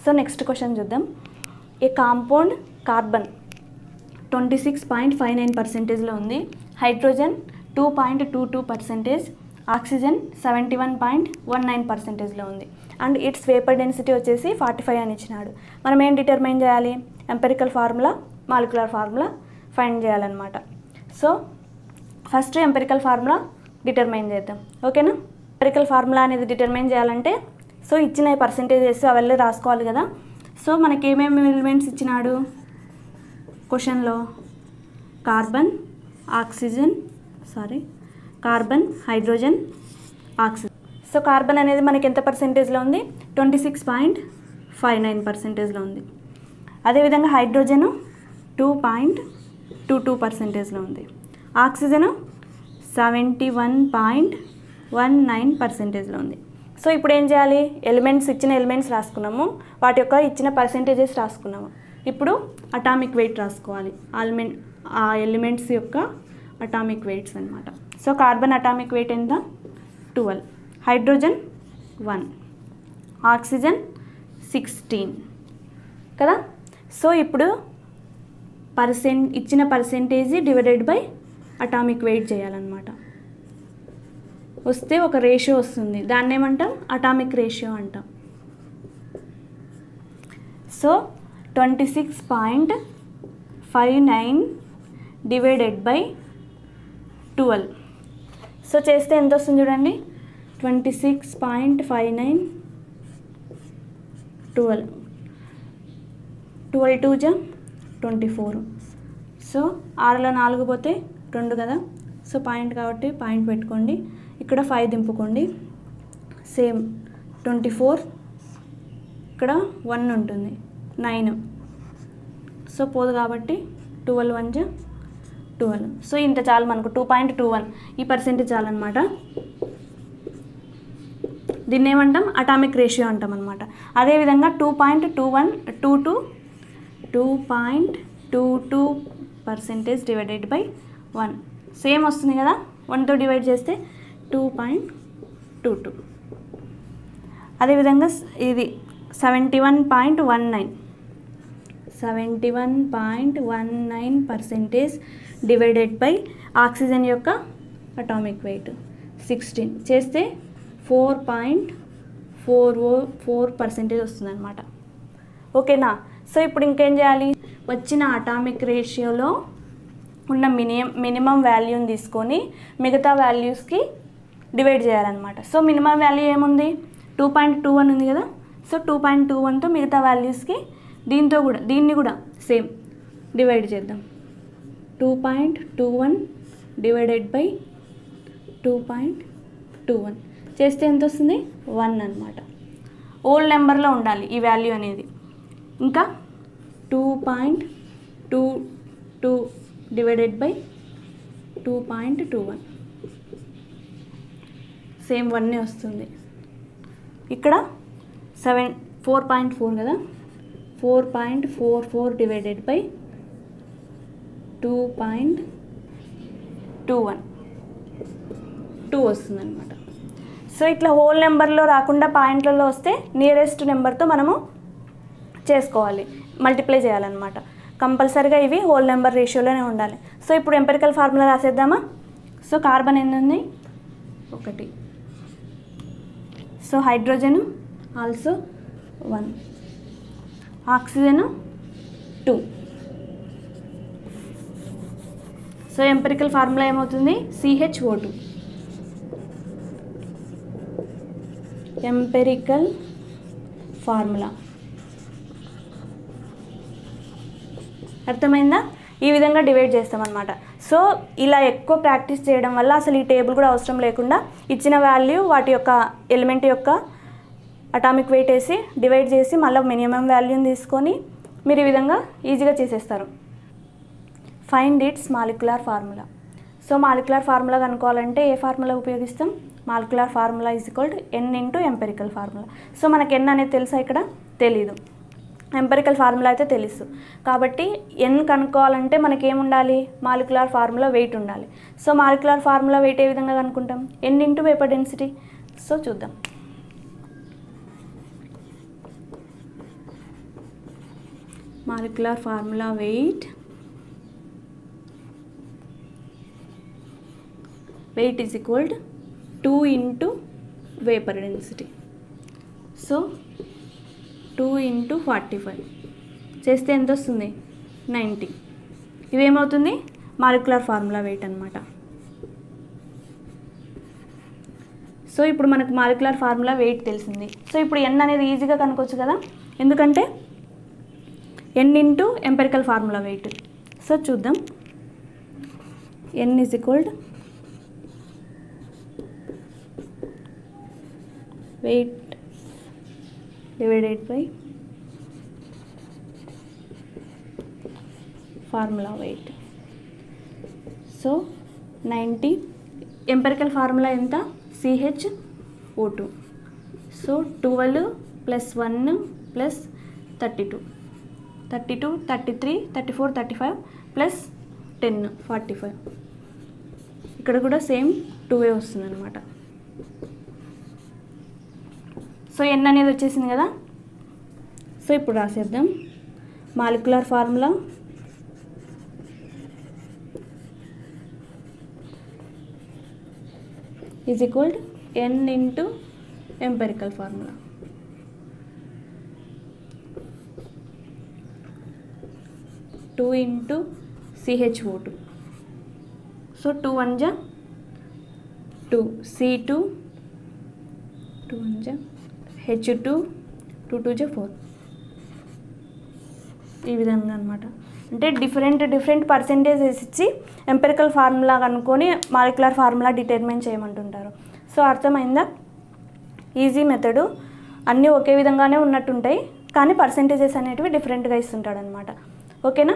So next question చూద్దాం. ఏ compound carbon 26.59%లో ఉంది, hydrogen 2.22%, oxygen 71.19%లో ఉంది అండ్ ఇట్స్ వేపర్ డెన్సిటీ వచ్చేసి 45 అని ఇచ్చినాడు. మనం ఏం డిటర్మైన్ చేయాలి? Empirical formula, molecular formula find చేయాలన్నమాట. So first empirical formula determine చేద్దాం. ఓకేనా? ఎంపెరికల్ ఫార్ములా అనేది డిటర్మైన్ చేయాలంటే సో ఇచ్చిన పర్సెంటేజెస్ అవన్నీ రాసుకోవాలి కదా. సో మనకి ఏమేమి ఎలిమెంట్స్ ఇచ్చినాడు క్వశ్చన్లో? Carbon, hydrogen, oxygen. So carbon అనేది మనకి ఎంత పర్సెంటేజ్లో ఉంది? 26.59%లో ఉంది. అదేవిధంగా హైడ్రోజను 2.22%లో ఉంది. ఆక్సిజను 71.19%లో ఉంది. సో ఇప్పుడు ఏం చేయాలి? ఇచ్చిన ఎలిమెంట్స్ రాసుకున్నాము, వాటి యొక్క ఇచ్చిన పర్సెంటేజెస్ రాసుకున్నాము. ఇప్పుడు అటామిక్ వెయిట్ రాసుకోవాలి, ఆ ఎలిమెంట్స్ యొక్క అటామిక్ వెయిట్స్ అనమాట. సో కార్బన్ అటామిక్ వెయిట్ ఎంత? 12, హైడ్రోజన్ 1, ఆక్సిజన్ 16 కదా. సో ఇప్పుడు ఇచ్చిన percentage divided by atomic weight చేయాలన్నమాట. వస్తే ఒక రేషియో వస్తుంది, దాన్ని ఏమంటాం? అటామిక్ రేషియో అంటాం. So 26.59 divided by 12. సో చేస్తే ఎంత వస్తుంది చూడండి, 26.59 12 2 జా 24. సో 6లో 4 పోతే 2 కదా. సో పాయింట్ కాబట్టి పాయింట్ పెట్టుకోండి, ఇక్కడ 5 దింపుకోండి. సేమ్ 24, ఇక్కడ 1 ఉంటుంది, 9. సో పోదు కాబట్టి 12 1 జా 12. సో ఇంత చాలు మనకు, 2.21 ఈ పర్సెంటేజ్ చాలన్నమాట. దీన్ని ఏమంటాం? అటామిక్ రేషియో అంటాం అనమాట. అదేవిధంగా 2.22% డివైడెడ్ బై 1 సేమ్ వస్తుంది కదా. 1తో డివైడ్ చేస్తే 2.22. అదేవిధంగా ఇది 71.19% డివైడెడ్ బై ఆక్సిజన్ యొక్క అటామిక్ వెయిట్ 16 చేస్తే 4.44% వస్తుందన్నమాట. ఓకేనా? సో ఇప్పుడు ఇంకేం చేయాలి? వచ్చిన అటామిక్ రేషియోలో ఉన్న మినిమం వాల్యూని తీసుకొని మిగతా వాల్యూస్కి డివైడ్ చేయాలన్నమాట. సో మినిమం వాల్యూ ఏముంది? 2.21 ఉంది కదా. సో 2.21తో మిగతా వాల్యూస్కి దీన్ని కూడా సేమ్ డివైడ్ చేద్దాం. 2.21 డివైడెడ్ బై 2.21 చేస్తే ఎంత వస్తుంది? 1 అన్నమాట. ఓల్డ్ నెంబర్లో ఉండాలి ఈ వాల్యూ అనేది. ఇంకా 2.22 డివైడెడ్ బై 2.21 సేమ్ 1 వస్తుంది. ఇక్కడ 4.4 కదా. 4.44 డివైడెడ్ బై 2.21 2 వస్తుంది అనమాట. సో ఇట్లా హోల్ నెంబర్లో రాకుండా పాయింట్లలో వస్తే నియరెస్ట్ నెంబర్తో మనము చేసుకోవాలి, మల్టిప్లై చేయాలన్నమాట. కంపల్సరీగా ఇవి హోల్ నెంబర్ రేషియోలోనే ఉండాలి. సో ఇప్పుడు ఎంపెరికల్ ఫార్ములా రాసేద్దామా? సో కార్బన్ ఎన్ని ఉంది? 1. So hydrogen also 1, oxygen 2. So empirical formula ఏమవుతుంది? CHO2. ఎంపెరికల్ ఫార్ములా అర్థమైందా? ఈ విధంగా డివైడ్ చేస్తామన్నమాట. సో ఇలా ఎక్కువ ప్రాక్టీస్ చేయడం వల్ల అసలు ఈ టేబుల్ కూడా అవసరం లేకుండా ఇచ్చిన వాల్యూ వాటి యొక్క ఎలిమెంట్ యొక్క అటామిక్ వెయిట్ వేసి డివైడ్ చేసి మళ్ళీ మినిమం వాల్యూని తీసుకొని మీరు ఈ విధంగా ఈజీగా చేసేస్తారు. Find its molecular formula. So molecular formula కనుక్కోవాలంటే ఏ ఫార్ములా ఉపయోగిస్తాం? Molecular formula is equal to N into empirical formula. So మనకు N అనేది తెలుసా? ఇక్కడ తెలీదు. ఎంపెరికల్ ఫార్ములా అయితే తెలుసు కాబట్టి N కనుక్కోవాలంటే మనకి ఏముండాలి? మాలిక్యులర్ ఫార్ములా వెయిట్ ఉండాలి. సో మాలిక్యులర్ ఫార్ములా వెయిట్ ఏ విధంగా కనుక్కుంటాం? N into vapour density. So చూద్దాం. Molecular formula weight is equal to 2 into vapour density. So 2 into 45 చేస్తే ఎంత వస్తుంది? 90. ఇవేమవుతుంది? మాలిక్యులర్ ఫార్ములా వెయిట్ అనమాట. సో ఇప్పుడు మనకు మాలిక్యులర్ ఫార్ములా వెయిట్ తెలిసింది. సో ఇప్పుడు n అనేది ఈజీగా కనుక్కోవచ్చు కదా, ఎందుకంటే n into empirical formula weight. So చూద్దాం. n is equal to wait divided by formula weight. So 90. Empirical formula ఎంత? CHO2. సో 12 + 1 + 32, 33, 34, 35 + 10, 45. ఇక్కడ కూడా సేమ్ 2 వస్తుంది అనమాట. సో n అనేది వచ్చేసింది కదా. సో ఇప్పుడు రాసేద్దాం. Molecular formula is equal to n into empirical formula. Two into CHO2. So 2 1 జా 2, C2, 2 1 జా H2, 2 2 జా 4. ఈ విధంగా అనమాట. అంటే డిఫరెంట్ పర్సెంటేజెస్ ఇచ్చి ఎంపెరికల్ ఫార్ములా కనుక్కొని మాలిక్యులర్ ఫార్ములా డిటర్మైన్ చేయమంటుంటారు. సో అర్థమైందా? Easy method. అన్నీ ఒకే విధంగానే ఉన్నట్టుంటాయి, కానీ పర్సెంటేజెస్ అనేటివి డిఫరెంట్గా ఇస్తుంటాడు అనమాట. ఓకేనా?